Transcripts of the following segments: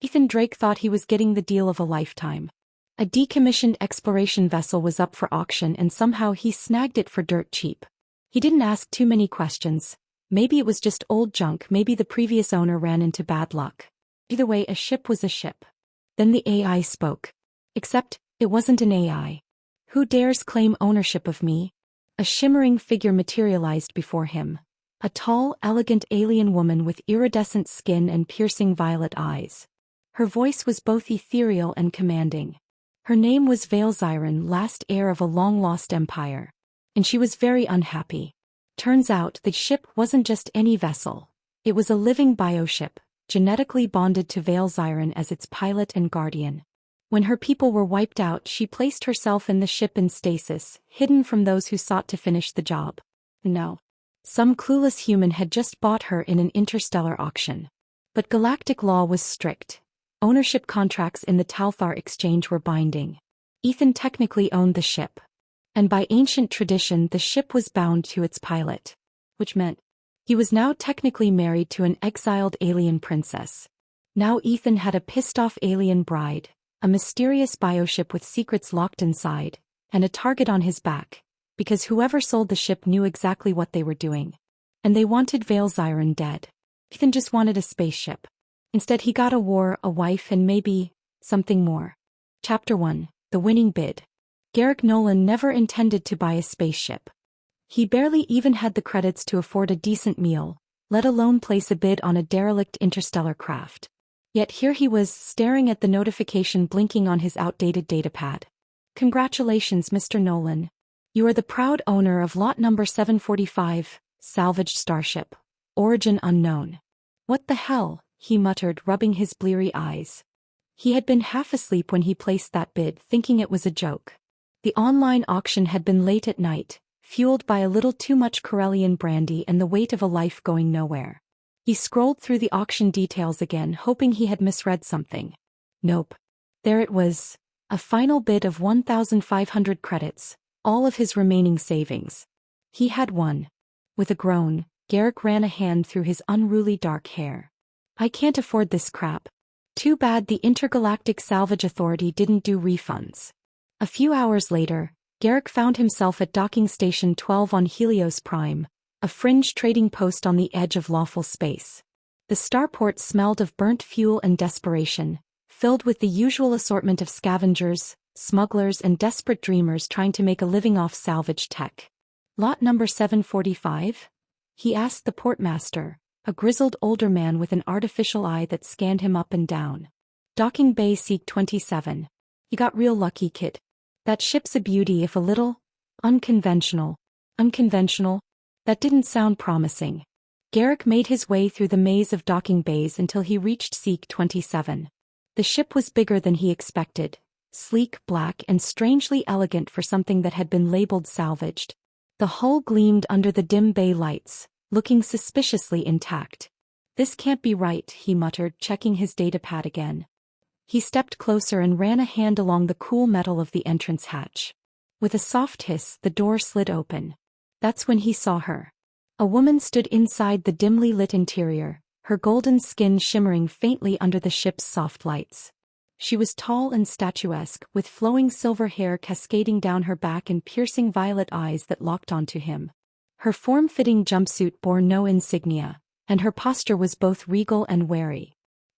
Ethan Drake thought he was getting the deal of a lifetime. A decommissioned exploration vessel was up for auction and somehow he snagged it for dirt cheap. He didn't ask too many questions. Maybe it was just old junk, maybe the previous owner ran into bad luck. Either way, a ship was a ship. Then the AI spoke. Except, it wasn't an AI. Who dares claim ownership of me? A shimmering figure materialized before him. A tall, elegant alien woman with iridescent skin and piercing violet eyes. Her voice was both ethereal and commanding. Her name was Valzari, last heir of a long-lost empire. And she was very unhappy. Turns out the ship wasn't just any vessel. It was a living bioship, genetically bonded to Valzari as its pilot and guardian. When her people were wiped out, she placed herself in the ship in stasis, hidden from those who sought to finish the job. No. Some clueless human had just bought her in an interstellar auction. But galactic law was strict. Ownership contracts in the Talthar exchange were binding. Ethan technically owned the ship. And by ancient tradition the ship was bound to its pilot. Which meant he was now technically married to an exiled alien princess. Now Ethan had a pissed-off alien bride, a mysterious bioship with secrets locked inside, and a target on his back, because whoever sold the ship knew exactly what they were doing. And they wanted Valzari dead. Ethan just wanted a spaceship. Instead he got a war, a wife, and maybe something more. Chapter 1. The Winning Bid. Garrick Nolan never intended to buy a spaceship. He barely even had the credits to afford a decent meal, let alone place a bid on a derelict interstellar craft. Yet here he was, staring at the notification blinking on his outdated datapad. Congratulations, Mr. Nolan. You are the proud owner of lot number 745, salvaged starship. Origin unknown. What the hell? He muttered, rubbing his bleary eyes. He had been half asleep when he placed that bid, thinking it was a joke. The online auction had been late at night, fueled by a little too much Corellian brandy and the weight of a life going nowhere. He scrolled through the auction details again, hoping he had misread something. Nope. There it was. A final bid of 1,500 credits, all of his remaining savings. He had won. With a groan, Garrick ran a hand through his unruly dark hair. I can't afford this crap. Too bad the Intergalactic Salvage Authority didn't do refunds. A few hours later, Garrick found himself at Docking Station 12 on Helios Prime, a fringe trading post on the edge of lawful space. The starport smelled of burnt fuel and desperation, filled with the usual assortment of scavengers, smugglers, and desperate dreamers trying to make a living off salvage tech. Lot number 745? He asked the portmaster, a grizzled older man with an artificial eye that scanned him up and down. Docking Bay Seek 27. You got real lucky, kid. That ship's a beauty if a little unconventional. Unconventional? That didn't sound promising. Garrick made his way through the maze of docking bays until he reached Seek 27. The ship was bigger than he expected, sleek, black, and strangely elegant for something that had been labeled salvaged. The hull gleamed under the dim bay lights, looking suspiciously intact. This can't be right, he muttered, checking his datapad again. He stepped closer and ran a hand along the cool metal of the entrance hatch. With a soft hiss, the door slid open. That's when he saw her. A woman stood inside the dimly lit interior, her golden skin shimmering faintly under the ship's soft lights. She was tall and statuesque, with flowing silver hair cascading down her back and piercing violet eyes that locked onto him. Her form-fitting jumpsuit bore no insignia, and her posture was both regal and wary.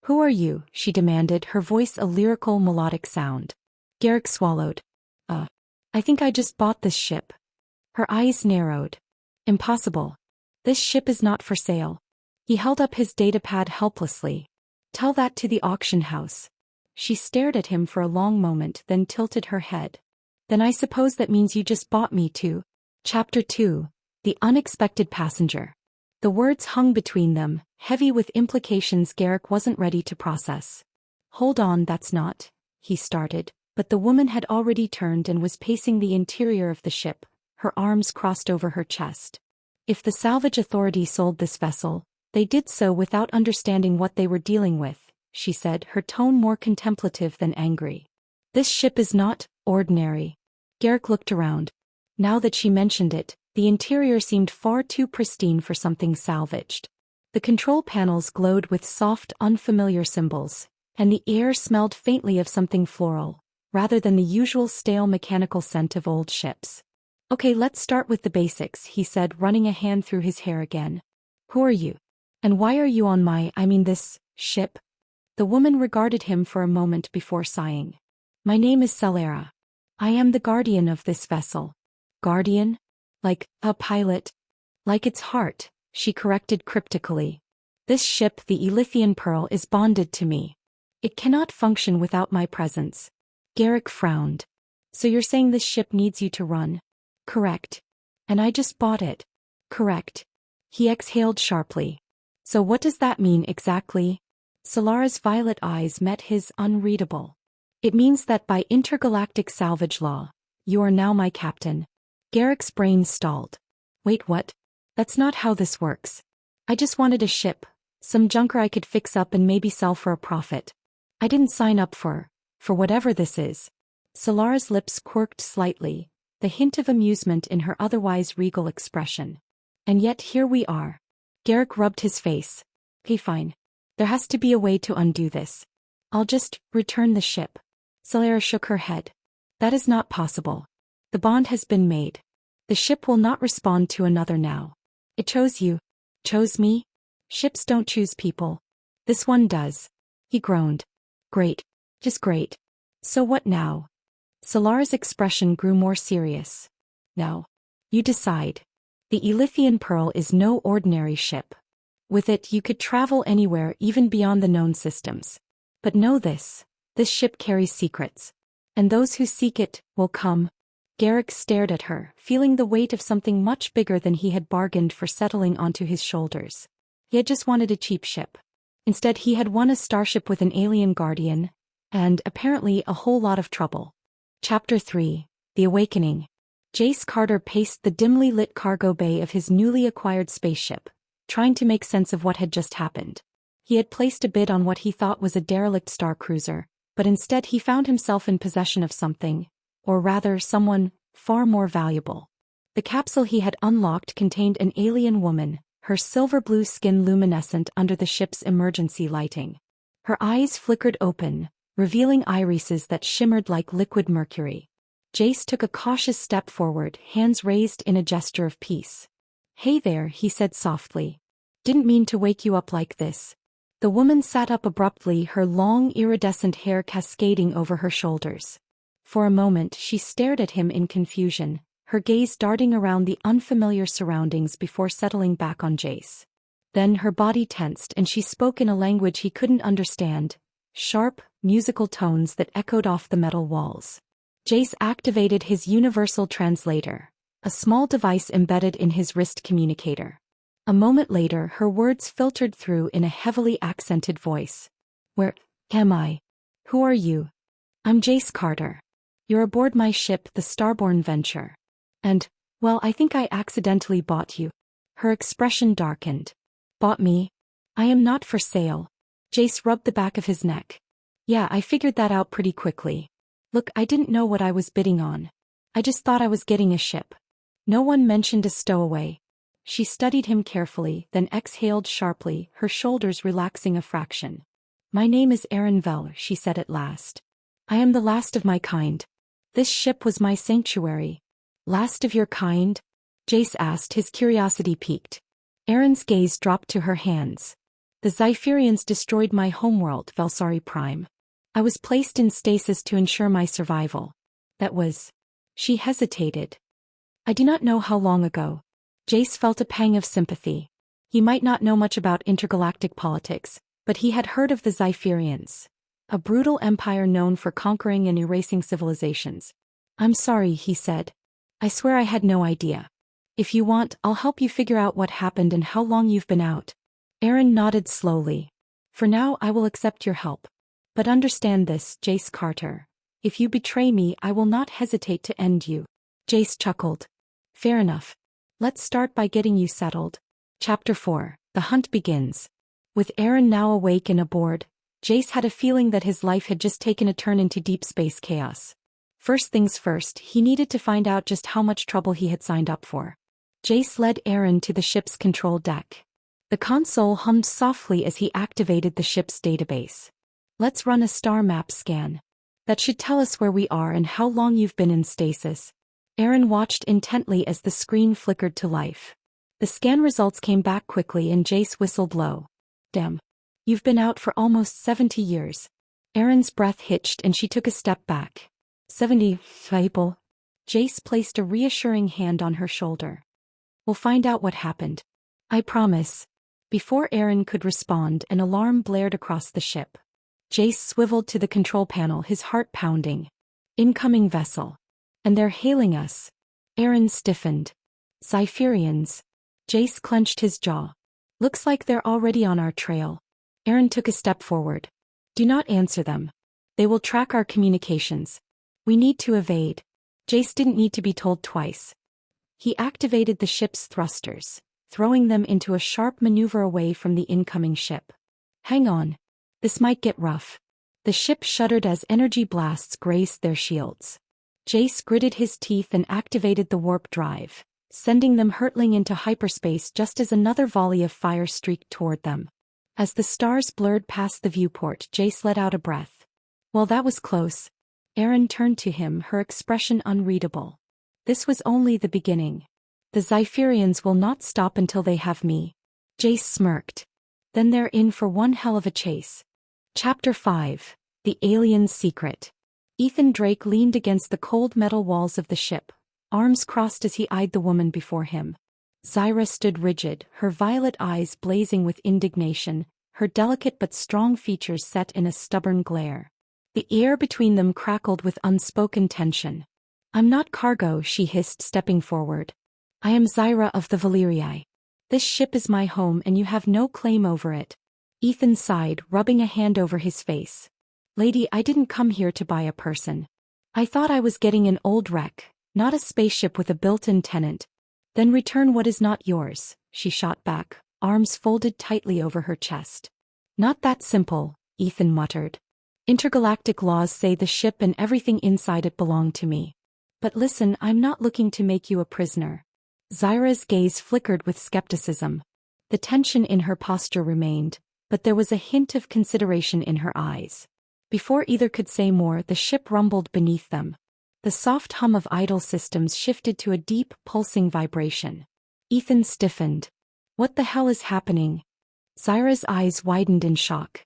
Who are you? She demanded, her voice a lyrical melodic sound. Garrick swallowed. I think I just bought this ship. Her eyes narrowed. Impossible. This ship is not for sale. He held up his datapad helplessly. Tell that to the auction house. She stared at him for a long moment, then tilted her head. Then I suppose that means you just bought me too. Chapter 2. The Unexpected Passenger. The words hung between them, heavy with implications Garrick wasn't ready to process. Hold on, that's not, he started, but the woman had already turned and was pacing the interior of the ship, her arms crossed over her chest. If the Salvage Authority sold this vessel, they did so without understanding what they were dealing with, she said, her tone more contemplative than angry. This ship is not ordinary. Garrick looked around. Now that she mentioned it, the interior seemed far too pristine for something salvaged. The control panels glowed with soft, unfamiliar symbols, and the air smelled faintly of something floral, rather than the usual stale mechanical scent of old ships. Okay, let's start with the basics, he said, running a hand through his hair again. Who are you? And why are you on this ship? The woman regarded him for a moment before sighing. My name is Celera. I am the guardian of this vessel. Guardian? Like a pilot? Like its heart, she corrected cryptically. This ship, the Elithian Pearl, is bonded to me. It cannot function without my presence. Garrick frowned. So you're saying this ship needs you to run? Correct. And I just bought it. Correct. He exhaled sharply. So what does that mean exactly? Solara's violet eyes met his, unreadable. It means that by intergalactic salvage law, you are now my captain. Garrick's brain stalled. Wait, what? That's not how this works. I just wanted a ship, some junker I could fix up and maybe sell for a profit. I didn't sign up for whatever this is. Solara's lips quirked slightly, the hint of amusement in her otherwise regal expression. And yet here we are. Garrick rubbed his face. Okay, fine. There has to be a way to undo this. I'll just return the ship. Celera shook her head. That is not possible. The bond has been made. The ship will not respond to another now. It chose you. Chose me? Ships don't choose people. This one does. He groaned. Great. Just great. So what now? Solara's expression grew more serious. No. You decide. The Elithian Pearl is no ordinary ship. With it you could travel anywhere, even beyond the known systems. But know this ship carries secrets. And those who seek it will come. Garrick stared at her, feeling the weight of something much bigger than he had bargained for settling onto his shoulders. He had just wanted a cheap ship. Instead he had won a starship with an alien guardian, and apparently a whole lot of trouble. Chapter 3. The Awakening. Jace Carter paced the dimly lit cargo bay of his newly acquired spaceship, trying to make sense of what had just happened. He had placed a bid on what he thought was a derelict star cruiser, but instead he found himself in possession of something, or rather someone, far more valuable. The capsule he had unlocked contained an alien woman, her silver-blue skin luminescent under the ship's emergency lighting. Her eyes flickered open, revealing irises that shimmered like liquid mercury. Jace took a cautious step forward, hands raised in a gesture of peace. Hey there, he said softly. Didn't mean to wake you up like this. The woman sat up abruptly, her long iridescent hair cascading over her shoulders. For a moment she stared at him in confusion, her gaze darting around the unfamiliar surroundings before settling back on Jace. Then her body tensed and she spoke in a language he couldn't understand, sharp, musical tones that echoed off the metal walls. Jace activated his universal translator, a small device embedded in his wrist communicator. A moment later her words filtered through in a heavily accented voice. Where am I? Who are you? I'm Jace Carter. You're aboard my ship, the Starborn Venture. And, well, I think I accidentally bought you. Her expression darkened. Bought me? I am not for sale. Jace rubbed the back of his neck. Yeah, I figured that out pretty quickly. Look, I didn't know what I was bidding on. I just thought I was getting a ship. No one mentioned a stowaway. She studied him carefully, then exhaled sharply, her shoulders relaxing a fraction. My name is Erin Vel, she said at last. I am the last of my kind. This ship was my sanctuary. Last of your kind? Jace asked, his curiosity piqued. Erin's gaze dropped to her hands. The Zypherians destroyed my homeworld, Valzari Prime. I was placed in stasis to ensure my survival. That was... She hesitated. I do not know how long ago. Jace felt a pang of sympathy. He might not know much about intergalactic politics, but he had heard of the Zypherians, a brutal empire known for conquering and erasing civilizations. I'm sorry, he said. I swear I had no idea. If you want, I'll help you figure out what happened and how long you've been out. Erin nodded slowly. For now, I will accept your help. But understand this, Jace Carter. If you betray me, I will not hesitate to end you. Jace chuckled. Fair enough. Let's start by getting you settled. Chapter 4. The Hunt Begins. With Erin now awake and aboard, Jace had a feeling that his life had just taken a turn into deep space chaos. First things first, he needed to find out just how much trouble he had signed up for. Jace led Erin to the ship's control deck. The console hummed softly as he activated the ship's database. Let's run a star map scan. That should tell us where we are and how long you've been in stasis. Aaron watched intently as the screen flickered to life. The scan results came back quickly and Jace whistled low. Damn. You've been out for almost 70 years. Aaron's breath hitched and she took a step back. 70, people. Jace placed a reassuring hand on her shoulder. We'll find out what happened. I promise. Before Aaron could respond, an alarm blared across the ship. Jace swiveled to the control panel, his heart pounding. Incoming vessel. And they're hailing us. Aaron stiffened. Cypherians. Jace clenched his jaw. Looks like they're already on our trail. Aaron took a step forward. Do not answer them. They will track our communications. We need to evade. Jace didn't need to be told twice. He activated the ship's thrusters, throwing them into a sharp maneuver away from the incoming ship. Hang on. This might get rough. The ship shuddered as energy blasts grazed their shields. Jace gritted his teeth and activated the warp drive, sending them hurtling into hyperspace just as another volley of fire streaked toward them. As the stars blurred past the viewport, Jace let out a breath. Well, that was close. Aaron turned to him, her expression unreadable. This was only the beginning. The Zypherians will not stop until they have me. Jace smirked. Then they're in for one hell of a chase. Chapter 5. The Alien's Secret. Ethan Drake leaned against the cold metal walls of the ship, arms crossed as he eyed the woman before him. Zyra stood rigid, her violet eyes blazing with indignation, her delicate but strong features set in a stubborn glare. The air between them crackled with unspoken tension. I'm not cargo, she hissed, stepping forward. I am Zyra of the Valyrii. This ship is my home and you have no claim over it. Ethan sighed, rubbing a hand over his face. Lady, I didn't come here to buy a person. I thought I was getting an old wreck, not a spaceship with a built-in tenant. Then return what is not yours, she shot back, arms folded tightly over her chest. Not that simple, Ethan muttered. Intergalactic laws say the ship and everything inside it belong to me. But listen, I'm not looking to make you a prisoner. Zyra's gaze flickered with skepticism. The tension in her posture remained, but there was a hint of consideration in her eyes. Before either could say more, the ship rumbled beneath them. The soft hum of idle systems shifted to a deep, pulsing vibration. Ethan stiffened. What the hell is happening? Zyra's eyes widened in shock.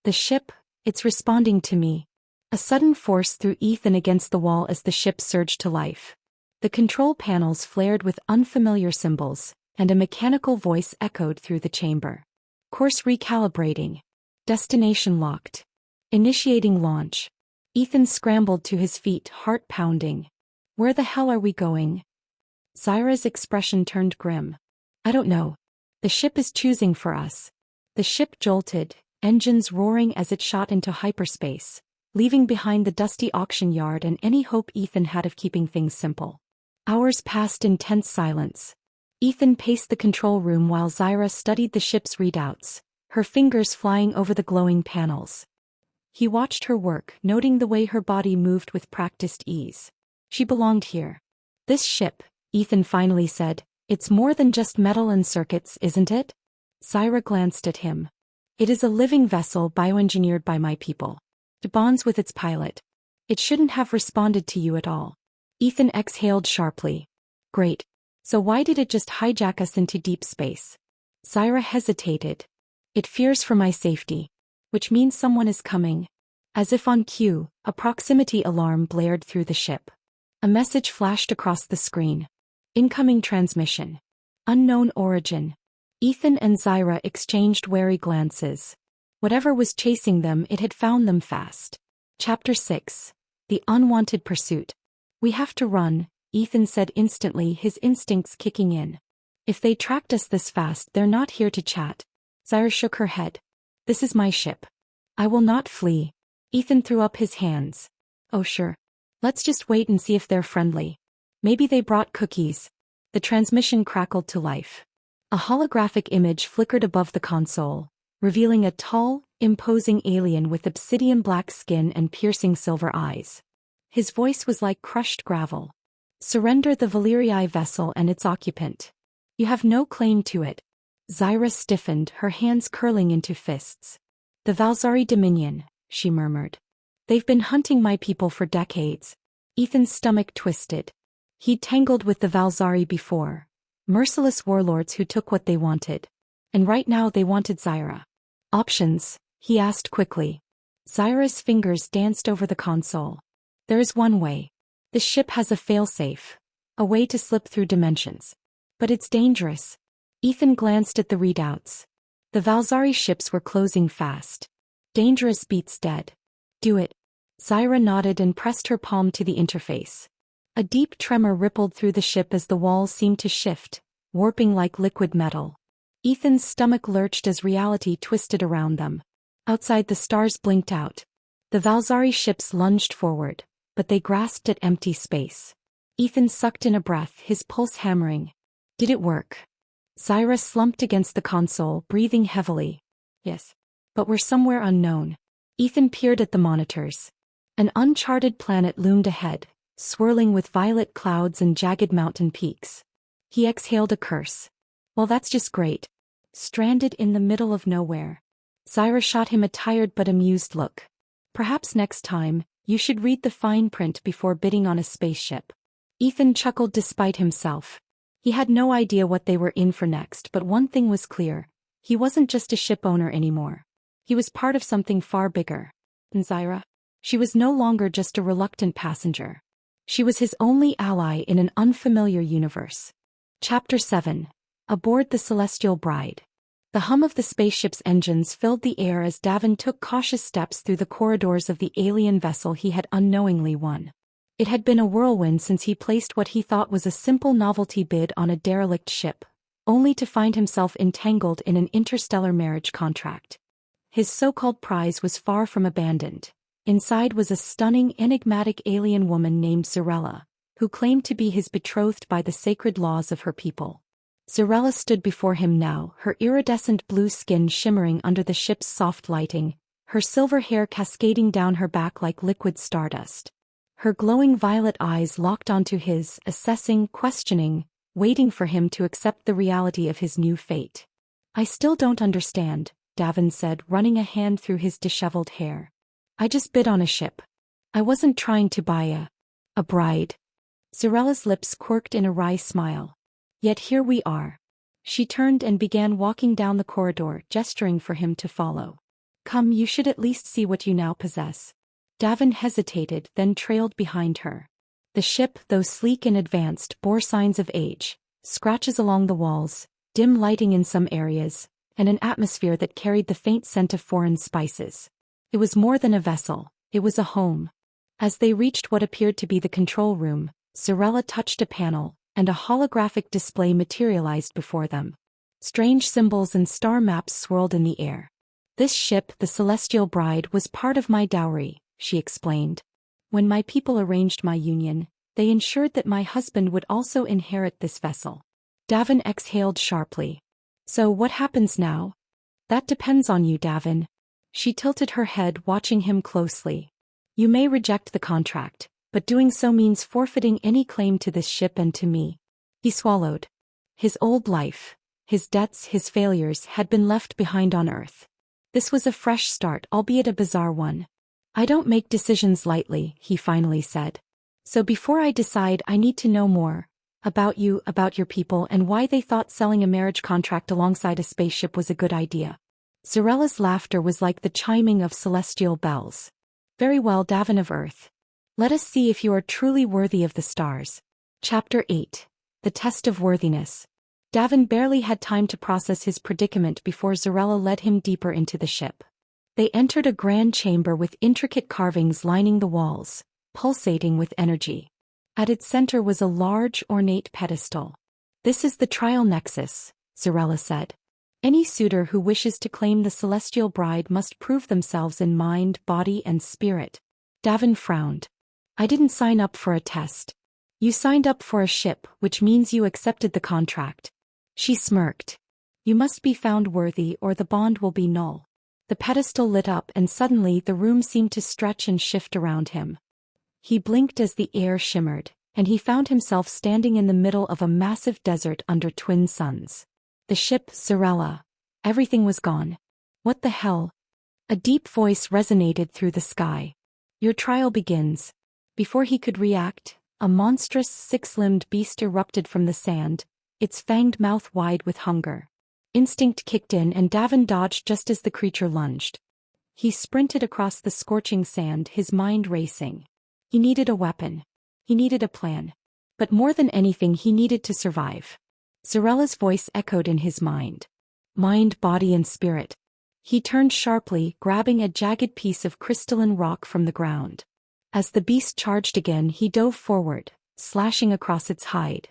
The ship, it's responding to me. A sudden force threw Ethan against the wall as the ship surged to life. The control panels flared with unfamiliar symbols, and a mechanical voice echoed through the chamber. Course recalibrating. Destination locked. Initiating launch. Ethan scrambled to his feet, heart pounding. Where the hell are we going? Zyra's expression turned grim. I don't know. The ship is choosing for us. The ship jolted, engines roaring as it shot into hyperspace, leaving behind the dusty auction yard and any hope Ethan had of keeping things simple. Hours passed in tense silence. Ethan paced the control room while Zyra studied the ship's readouts, her fingers flying over the glowing panels. He watched her work, noting the way her body moved with practiced ease. She belonged here. This ship, Ethan finally said, it's more than just metal and circuits, isn't it? Zyra glanced at him. It is a living vessel bioengineered by my people. It bonds with its pilot. It shouldn't have responded to you at all. Ethan exhaled sharply. Great. So why did it just hijack us into deep space? Zyra hesitated. It fears for my safety. Which means someone is coming. As if on cue, a proximity alarm blared through the ship. A message flashed across the screen. Incoming transmission. Unknown origin. Ethan and Zyra exchanged wary glances. Whatever was chasing them, it had found them fast. Chapter 6. The Unwanted Pursuit. We have to run, Ethan said instantly, his instincts kicking in. If they tracked us this fast, they're not here to chat. Zyra shook her head. This is my ship. I will not flee. Ethan threw up his hands. Oh sure. Let's just wait and see if they're friendly. Maybe they brought cookies. The transmission crackled to life. A holographic image flickered above the console, revealing a tall, imposing alien with obsidian black skin and piercing silver eyes. His voice was like crushed gravel. Surrender the Valyrii vessel and its occupant. You have no claim to it. Zyra stiffened, her hands curling into fists. The Valzari Dominion, she murmured. They've been hunting my people for decades. Ethan's stomach twisted. He'd tangled with the Valzari before. Merciless warlords who took what they wanted. And right now they wanted Zyra. Options, he asked quickly. Zyra's fingers danced over the console. There is one way. The ship has a failsafe. A way to slip through dimensions. But it's dangerous. Ethan glanced at the readouts. The Valzari ships were closing fast. Dangerous beats dead. Do it. Zyra nodded and pressed her palm to the interface. A deep tremor rippled through the ship as the walls seemed to shift, warping like liquid metal. Ethan's stomach lurched as reality twisted around them. Outside, the stars blinked out. The Valzari ships lunged forward, but they grasped at empty space. Ethan sucked in a breath, his pulse hammering. Did it work? Zyra slumped against the console, breathing heavily. Yes. But we're somewhere unknown. Ethan peered at the monitors. An uncharted planet loomed ahead, swirling with violet clouds and jagged mountain peaks. He exhaled a curse. Well, that's just great. Stranded in the middle of nowhere. Zyra shot him a tired but amused look. Perhaps next time, you should read the fine print before bidding on a spaceship. Ethan chuckled despite himself. He had no idea what they were in for next, but one thing was clear. He wasn't just a ship owner anymore. He was part of something far bigger. And Zyra? She was no longer just a reluctant passenger. She was his only ally in an unfamiliar universe. Chapter 7. Aboard the Celestial Bride. The hum of the spaceship's engines filled the air as Davin took cautious steps through the corridors of the alien vessel he had unknowingly won. It had been a whirlwind since he placed what he thought was a simple novelty bid on a derelict ship, only to find himself entangled in an interstellar marriage contract. His so-called prize was far from abandoned. Inside was a stunning, enigmatic alien woman named Zarella, who claimed to be his betrothed by the sacred laws of her people. Zarella stood before him now, her iridescent blue skin shimmering under the ship's soft lighting, her silver hair cascading down her back like liquid stardust. Her glowing violet eyes locked onto his, assessing, questioning, waiting for him to accept the reality of his new fate. I still don't understand, Davin said, running a hand through his disheveled hair. I just bid on a ship. I wasn't trying to buy a bride. Zarella's lips quirked in a wry smile. Yet here we are. She turned and began walking down the corridor, gesturing for him to follow. Come, you should at least see what you now possess. Davin hesitated, then trailed behind her. The ship, though sleek and advanced, bore signs of age, scratches along the walls, dim lighting in some areas, and an atmosphere that carried the faint scent of foreign spices. It was more than a vessel, it was a home. As they reached what appeared to be the control room, Zarella touched a panel, and a holographic display materialized before them. Strange symbols and star maps swirled in the air. This ship, the Celestial Bride, was part of my dowry, she explained. When my people arranged my union, they ensured that my husband would also inherit this vessel. Davin exhaled sharply. So what happens now? That depends on you, Davin. She tilted her head, watching him closely. You may reject the contract, but doing so means forfeiting any claim to this ship and to me. He swallowed. His old life, his debts, his failures had been left behind on Earth. This was a fresh start, albeit a bizarre one. I don't make decisions lightly, he finally said. So before I decide, I need to know more. About you, about your people, and why they thought selling a marriage contract alongside a spaceship was a good idea. Zarella's laughter was like the chiming of celestial bells. Very well, Davin of Earth. Let us see if you are truly worthy of the stars. Chapter 8. The Test of Worthiness. Davin barely had time to process his predicament before Zarella led him deeper into the ship. They entered a grand chamber with intricate carvings lining the walls, pulsating with energy. At its center was a large, ornate pedestal. This is the trial nexus, Zarella said. Any suitor who wishes to claim the Celestial Bride must prove themselves in mind, body, and spirit. Davin frowned. I didn't sign up for a test. You signed up for a ship, which means you accepted the contract. She smirked. You must be found worthy or the bond will be null. The pedestal lit up and suddenly the room seemed to stretch and shift around him. He blinked as the air shimmered, and he found himself standing in the middle of a massive desert under twin suns. The ship, Zarella. Everything was gone. What the hell? A deep voice resonated through the sky. Your trial begins. Before he could react, a monstrous six-limbed beast erupted from the sand, its fanged mouth wide with hunger. Instinct kicked in and Davin dodged just as the creature lunged. He sprinted across the scorching sand, his mind racing. He needed a weapon. He needed a plan. But more than anything he needed to survive. Zarella's voice echoed in his mind. Mind, body and spirit. He turned sharply, grabbing a jagged piece of crystalline rock from the ground. As the beast charged again he dove forward, slashing across its hide.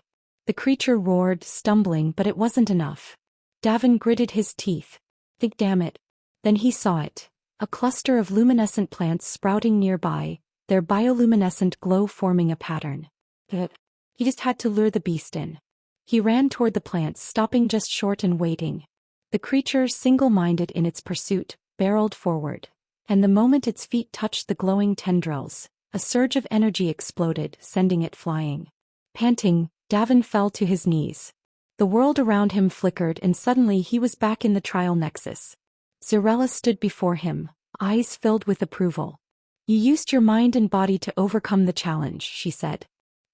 The creature roared, stumbling, but it wasn't enough. Davin gritted his teeth. Think, damn it. Then he saw it. A cluster of luminescent plants sprouting nearby, their bioluminescent glow forming a pattern. He just had to lure the beast in. He ran toward the plants, stopping just short and waiting. The creature, single-minded in its pursuit, barreled forward. And the moment its feet touched the glowing tendrils, a surge of energy exploded, sending it flying. Panting, Davin fell to his knees. The world around him flickered and suddenly he was back in the trial nexus. Zarella stood before him, eyes filled with approval. You used your mind and body to overcome the challenge, she said.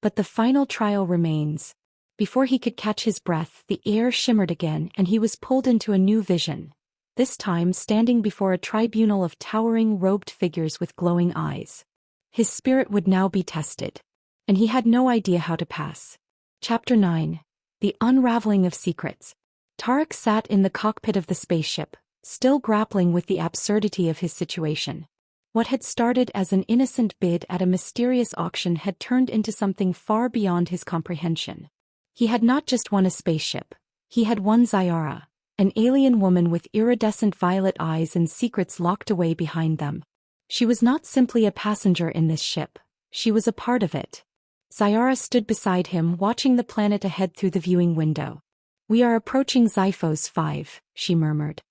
But the final trial remains. Before he could catch his breath, the air shimmered again and he was pulled into a new vision. This time standing before a tribunal of towering robed figures with glowing eyes. His spirit would now be tested. And he had no idea how to pass. Chapter 9. The Unraveling of Secrets. Tarek sat in the cockpit of the spaceship, still grappling with the absurdity of his situation. What had started as an innocent bid at a mysterious auction had turned into something far beyond his comprehension. He had not just won a spaceship. He had won Zyara, an alien woman with iridescent violet eyes and secrets locked away behind them. She was not simply a passenger in this ship. She was a part of it. Zyara stood beside him, watching the planet ahead through the viewing window. We are approaching Xiphos 5, she murmured.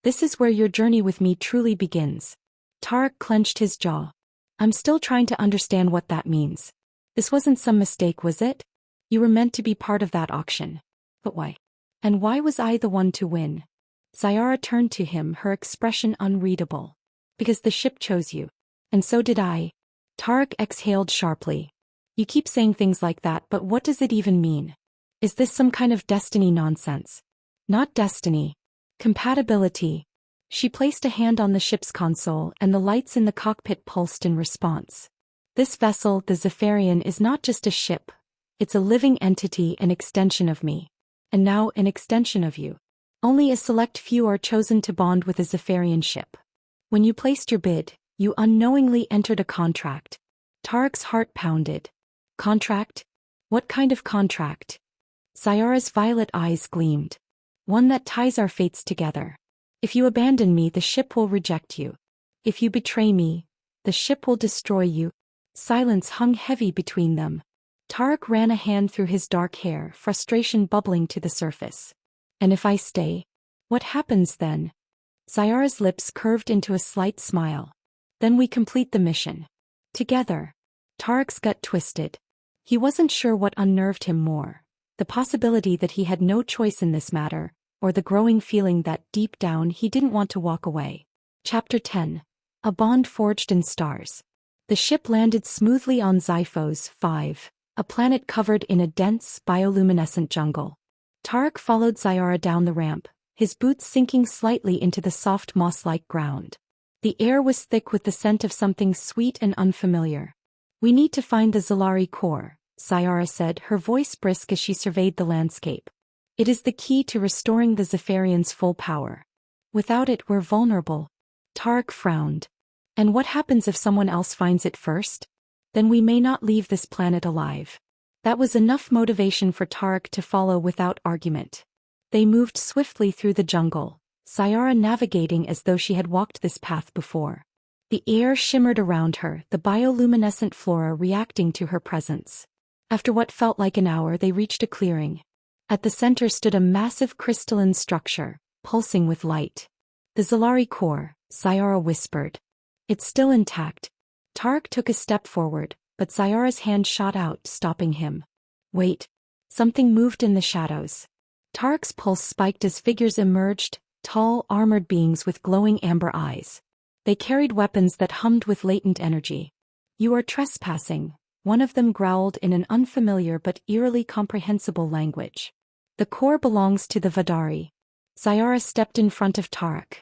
This is where your journey with me truly begins. Tarek clenched his jaw. I'm still trying to understand what that means. This wasn't some mistake, was it? You were meant to be part of that auction. But why? And why was I the one to win? Zyara turned to him, her expression unreadable. Because the ship chose you. And so did I. Tarek exhaled sharply. You keep saying things like that, but what does it even mean? Is this some kind of destiny nonsense? Not destiny. Compatibility. She placed a hand on the ship's console and the lights in the cockpit pulsed in response. This vessel, the Zephyrian, is not just a ship. It's a living entity, an extension of me. And now an extension of you. Only a select few are chosen to bond with a Zephyrian ship. When you placed your bid, you unknowingly entered a contract. Tarek's heart pounded. Contract? What kind of contract? Zyara's violet eyes gleamed. One that ties our fates together. If you abandon me, the ship will reject you. If you betray me, the ship will destroy you. Silence hung heavy between them. Tarek ran a hand through his dark hair, frustration bubbling to the surface. And if I stay? What happens then? Zyara's lips curved into a slight smile. Then we complete the mission. Together. Tarek's gut twisted. He wasn't sure what unnerved him more. The possibility that he had no choice in this matter, or the growing feeling that, deep down, he didn't want to walk away. Chapter 10. A Bond Forged in Stars. The ship landed smoothly on Xiphos 5, a planet covered in a dense, bioluminescent jungle. Tarek followed Zyara down the ramp, his boots sinking slightly into the soft moss-like ground. The air was thick with the scent of something sweet and unfamiliar. We need to find the Zalari core, Zyara said, her voice brisk as she surveyed the landscape. It is the key to restoring the Zephyrian's full power. Without it, we're vulnerable. Tarek frowned. And what happens if someone else finds it first? Then we may not leave this planet alive. That was enough motivation for Tarek to follow without argument. They moved swiftly through the jungle, Zyara navigating as though she had walked this path before. The air shimmered around her, the bioluminescent flora reacting to her presence. After what felt like an hour, they reached a clearing. At the center stood a massive crystalline structure, pulsing with light. The Zalari core, Zyara whispered. It's still intact. Tarek took a step forward, but Zyara's hand shot out, stopping him. Wait. Something moved in the shadows. Tarek's pulse spiked as figures emerged, tall, armored beings with glowing amber eyes. They carried weapons that hummed with latent energy. "You are trespassing," one of them growled in an unfamiliar but eerily comprehensible language. "The core belongs to the Valzari." Zyara stepped in front of Tarek.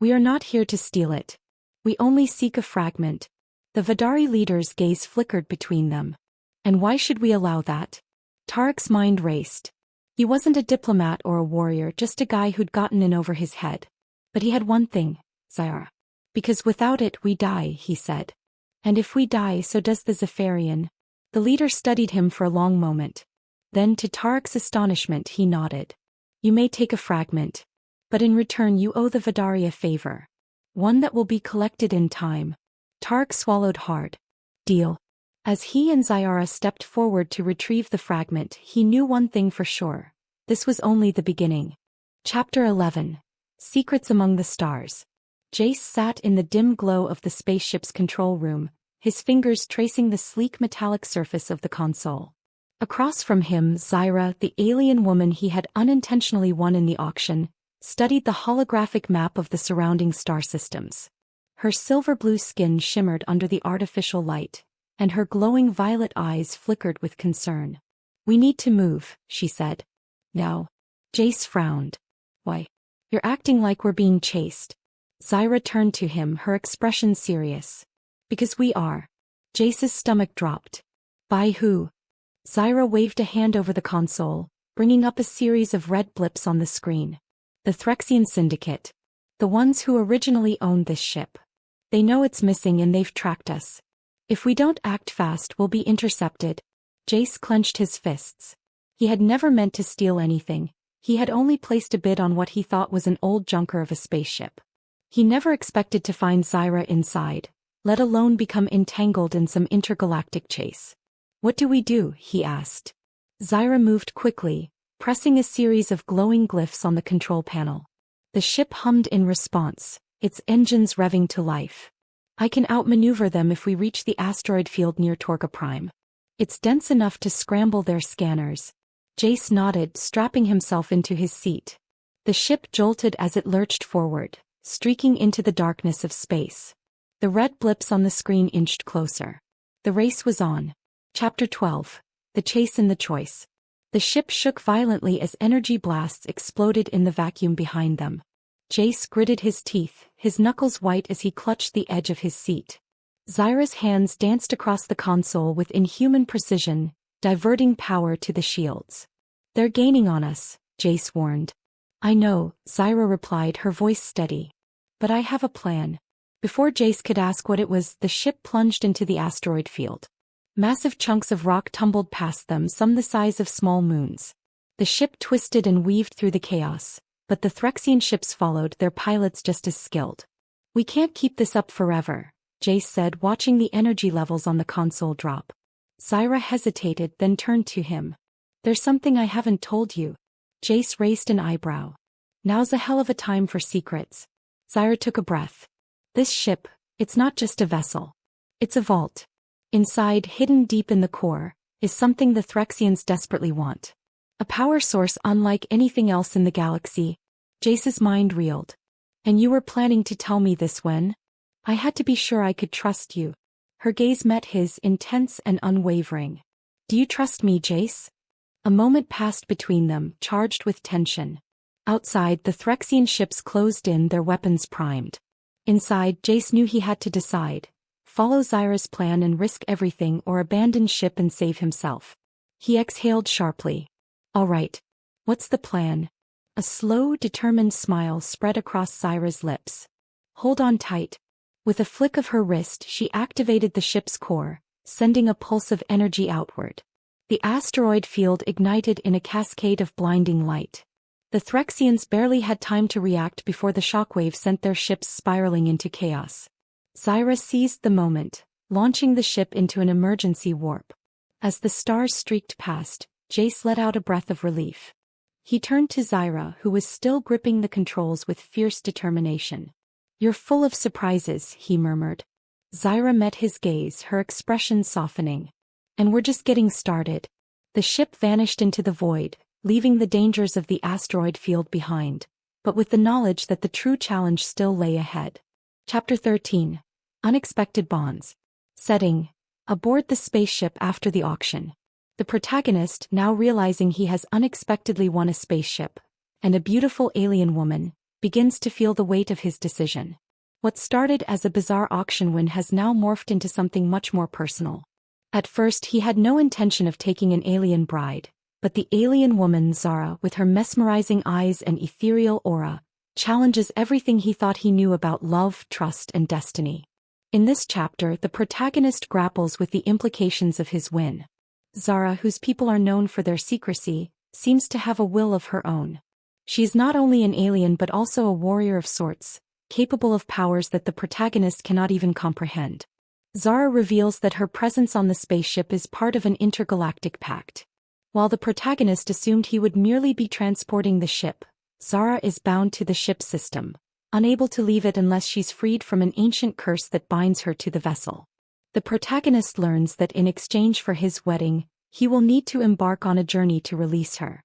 "We are not here to steal it. We only seek a fragment." The Valzari leader's gaze flickered between them. "And why should we allow that?" Tarek's mind raced. He wasn't a diplomat or a warrior, just a guy who'd gotten in over his head. But he had one thing, Zyara. "Because without it we die," he said. "And if we die, so does the Zephyrian." The leader studied him for a long moment. Then, to Tarek's astonishment, he nodded. "You may take a fragment. But in return you owe the Valzari a favor. One that will be collected in time." Tarek swallowed hard. "Deal." As he and Zyara stepped forward to retrieve the fragment, he knew one thing for sure. This was only the beginning. Chapter 11. Secrets Among the Stars. Jace sat in the dim glow of the spaceship's control room, his fingers tracing the sleek metallic surface of the console. Across from him, Zyra, the alien woman he had unintentionally won in the auction, studied the holographic map of the surrounding star systems. Her silver-blue skin shimmered under the artificial light, and her glowing violet eyes flickered with concern. "We need to move," she said. "Now." Jace frowned. "Why? You're acting like we're being chased." Zyra turned to him, her expression serious. "Because we are." Jace's stomach dropped. "By who?" Zyra waved a hand over the console, bringing up a series of red blips on the screen. "The Threxian Syndicate. The ones who originally owned this ship. They know it's missing and they've tracked us. If we don't act fast, we'll be intercepted." Jace clenched his fists. He had never meant to steal anything. He had only placed a bid on what he thought was an old junker of a spaceship. He never expected to find Zyra inside, let alone become entangled in some intergalactic chase. "What do we do?" he asked. Zyra moved quickly, pressing a series of glowing glyphs on the control panel. The ship hummed in response, its engines revving to life. "I can outmaneuver them if we reach the asteroid field near Torga Prime. It's dense enough to scramble their scanners." Jace nodded, strapping himself into his seat. The ship jolted as it lurched forward, streaking into the darkness of space. The red blips on the screen inched closer. The race was on. Chapter 12. The Chase and the Choice. The ship shook violently as energy blasts exploded in the vacuum behind them. Jace gritted his teeth, his knuckles white as he clutched the edge of his seat. Zyra's hands danced across the console with inhuman precision, diverting power to the shields. "They're gaining on us," Jace warned. "I know," Zyra replied, her voice steady. "But I have a plan." Before Jace could ask what it was, the ship plunged into the asteroid field. Massive chunks of rock tumbled past them, some the size of small moons. The ship twisted and weaved through the chaos, but the Threxian ships followed, their pilots just as skilled. "We can't keep this up forever," Jace said, watching the energy levels on the console drop. Zyra hesitated, then turned to him. "There's something I haven't told you." Jace raised an eyebrow. "Now's a hell of a time for secrets." Zyra took a breath. "This ship, it's not just a vessel. It's a vault. Inside, hidden deep in the core, is something the Threxians desperately want. A power source unlike anything else in the galaxy." Jace's mind reeled. "And you were planning to tell me this when?" "I had to be sure I could trust you." Her gaze met his, intense and unwavering. "Do you trust me, Jace?" A moment passed between them, charged with tension. Outside, the Threxian ships closed in, their weapons primed. Inside, Jace knew he had to decide. Follow Zyra's plan and risk everything, or abandon ship and save himself. He exhaled sharply. "All right. What's the plan?" A slow, determined smile spread across Zyra's lips. "Hold on tight." With a flick of her wrist, she activated the ship's core, sending a pulse of energy outward. The asteroid field ignited in a cascade of blinding light. The Threxians barely had time to react before the shockwave sent their ships spiraling into chaos. Zyra seized the moment, launching the ship into an emergency warp. As the stars streaked past, Jace let out a breath of relief. He turned to Zyra, who was still gripping the controls with fierce determination. "You're full of surprises," he murmured. Zyra met his gaze, her expression softening. "And we're just getting started." The ship vanished into the void, leaving the dangers of the asteroid field behind, but with the knowledge that the true challenge still lay ahead. Chapter 13. Unexpected Bonds. Setting. Aboard the spaceship after the auction. The protagonist, now realizing he has unexpectedly won a spaceship and a beautiful alien woman, begins to feel the weight of his decision. What started as a bizarre auction win has now morphed into something much more personal. At first he had no intention of taking an alien bride, but the alien woman Zara, with her mesmerizing eyes and ethereal aura, challenges everything he thought he knew about love, trust, and destiny. In this chapter, the protagonist grapples with the implications of his win. Zara, whose people are known for their secrecy, seems to have a will of her own. She is not only an alien but also a warrior of sorts, capable of powers that the protagonist cannot even comprehend. Zara reveals that her presence on the spaceship is part of an intergalactic pact. While the protagonist assumed he would merely be transporting the ship, Zara is bound to the ship system, unable to leave it unless she's freed from an ancient curse that binds her to the vessel. The protagonist learns that in exchange for his wedding, he will need to embark on a journey to release her.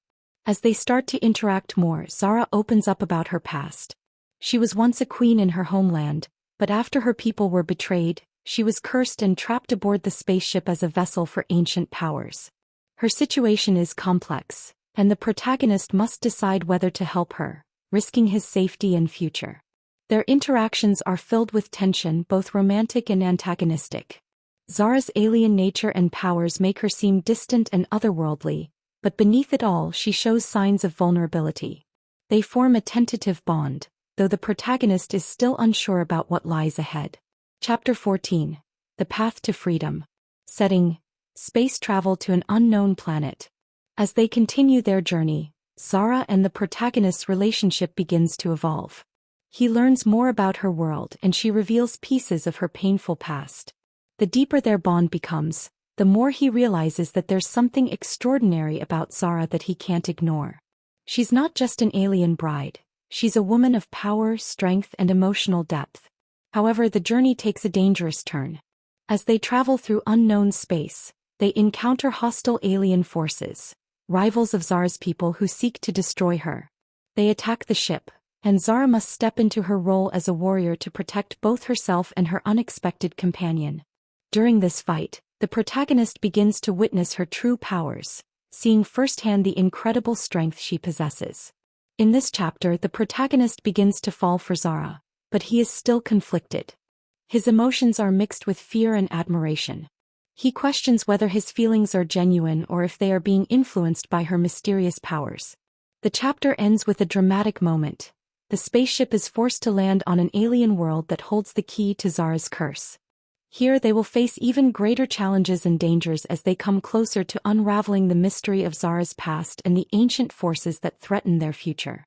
As they start to interact more, Zara opens up about her past. She was once a queen in her homeland, but after her people were betrayed, she was cursed and trapped aboard the spaceship as a vessel for ancient powers. Her situation is complex, and the protagonist must decide whether to help her, risking his safety and future. Their interactions are filled with tension, both romantic and antagonistic. Zara's alien nature and powers make her seem distant and otherworldly, but beneath it all she shows signs of vulnerability. They form a tentative bond, though the protagonist is still unsure about what lies ahead. Chapter 14. The Path to Freedom. Setting. Space travel to an unknown planet. As they continue their journey, Zara and the protagonist's relationship begins to evolve. He learns more about her world and she reveals pieces of her painful past. The deeper their bond becomes, the more he realizes that there's something extraordinary about Zara that he can't ignore. She's not just an alien bride, she's a woman of power, strength, and emotional depth. However, the journey takes a dangerous turn. As they travel through unknown space, they encounter hostile alien forces, rivals of Zara's people who seek to destroy her. They attack the ship, and Zara must step into her role as a warrior to protect both herself and her unexpected companion. During this fight, the protagonist begins to witness her true powers, seeing firsthand the incredible strength she possesses. In this chapter, the protagonist begins to fall for Zara, but he is still conflicted. His emotions are mixed with fear and admiration. He questions whether his feelings are genuine or if they are being influenced by her mysterious powers. The chapter ends with a dramatic moment. The spaceship is forced to land on an alien world that holds the key to Zara's curse. Here they will face even greater challenges and dangers as they come closer to unraveling the mystery of Zara's past and the ancient forces that threaten their future.